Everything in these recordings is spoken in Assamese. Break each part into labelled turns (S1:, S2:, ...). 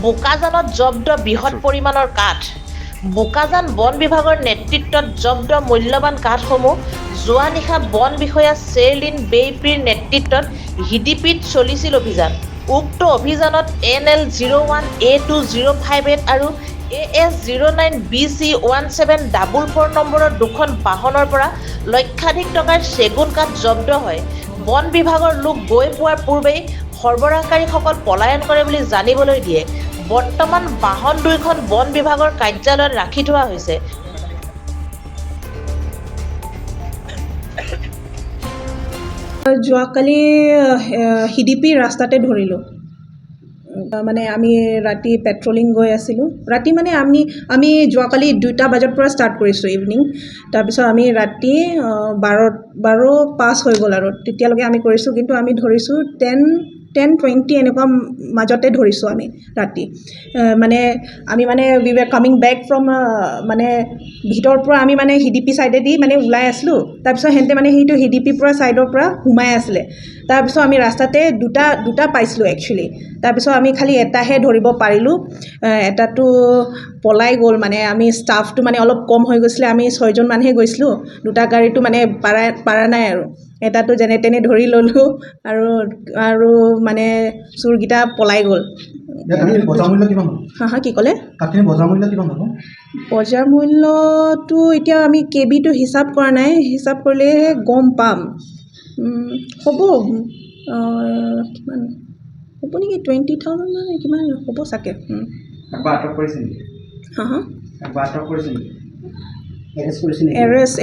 S1: বোকাজানত জব্দ বৃহৎ পৰিমাণৰ কাঠ। বোকাজান বন বিভাগৰ নেতৃত্বত জব্দ মূল্যৱান কাঠসমূহ যোৱা নিশা বন বিষয়া শ্বেৰলিন বেইপিৰ নেতৃত্বত হিডিপিত চলিছিল অভিযান। উক্ত অভিযানত NL01A2058 আৰু AS09BC1744 নম্বৰৰ দুখন বাহনৰ পৰা লক্ষাধিক টকাৰ চেগুন কাঠ জব্দ হয়। বন বিভাগৰ লোক গৈ পোৱাৰ পূৰ্বেই সৰবৰাহকাৰীসকল পলায়ন কৰে বুলি জানিবলৈ দিয়ে। বৰ্তমান বাহন দুইখন বন বিভাগৰ কাৰ্যালয়ত ৰাখি থোৱা হৈছে।
S2: যোৱাকালি হিডিপি ৰাস্তাতে ধৰিলোঁ। মানে আমি ৰাতি পেট্ৰলিং গৈ আছিলোঁ। ৰাতি মানে আমি যোৱাকালি 2টা বজাৰ পৰা ষ্টাৰ্ট কৰিছোঁ ইভিনিং। তাৰপিছত আমি ৰাতি 12:05 হৈ গ'ল আৰু তেতিয়ালৈকে আমি কৰিছোঁ। কিন্তু আমি ধৰিছোঁ 10-20 এনেকুৱা মাজতে ধৰিছোঁ আমি ৰাতি। মানে আমি মানে উই ৱেৰ কামিং বেক ফ্ৰম মানে ভিতৰৰ পৰা আমি মানে হিডিপি ছাইডেদি মানে ওলাই আছিলোঁ। তাৰপিছত সিহঁতে মানে সেইটো হিডিপিৰ পৰা ছাইডৰ পৰা সোমাই আছিলে। তাৰপিছত আমি ৰাস্তাতে দুটা পাইছিলোঁ একচুৱেলি। তাৰপিছত আমি খালি এটাহে ধৰিব পাৰিলোঁ। এটাটো পলাই গ'ল। মানে আমি ষ্টাফটো মানে অলপ কম হৈ গৈছিলে। আমি 6জন মানুহে গৈছিলোঁ। দুটা গাড়ীটো মানে পাৰা নাই আৰু এটাটো যেনে তেনে ধৰি ল'লোঁ আৰু মানে চোৰকেইটা পলাই গ'ল। হা কি ক'লে? বজাৰ মূল্যটো এতিয়া আমি কেবিটো হিচাপ কৰা নাই। হিচাপ কৰিলেহে গম পাম। হ'ব কিমান হ'ব নেকি 20,000 মানে কিমান হ'ব চাগে।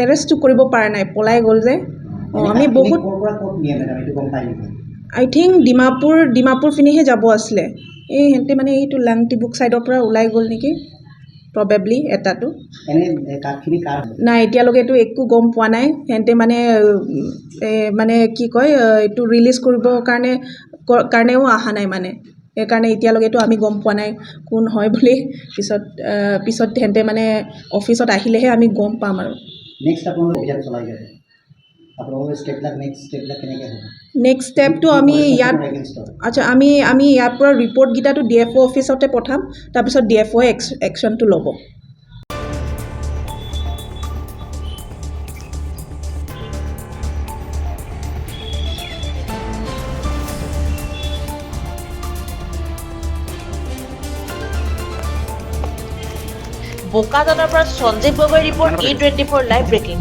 S2: এৰেষ্টটো কৰিব পৰা নাই, পলাই গ'ল যে। আমি বহুত আই থিংক ডিমাপুৰ পিনেহে যাব আছিলে। এই সিহঁতে মানে এইটো লাংটিবুক ছাইডৰ পৰা ওলাই গ'ল নেকি প্ৰবেবলি এটাটো। নাই এতিয়ালৈকেতো একো গম পোৱা নাই। সিহঁতে মানে কি কয় এইটো ৰিলিজ কৰিবৰ কাৰণেও অহা নাই মানে। সেইকাৰণে এতিয়ালৈকেতো আমি গম পোৱা নাই কোন হয় বুলি। পিছত সিহঁতে মানে অফিচত আহিলেহে আমি গম পাম আৰু। নেক্সট ষ্টেপটো আমি ইয়াত আমি ইয়াৰ পৰা ৰিপৰ্টকেইটাটো DFO অফিচতে পঠাম। তাৰপিছত DFO একশ্যনটো ল'ব।
S1: বোকাজানৰ পৰা Sanjiv Gogoi report E24 live breaking.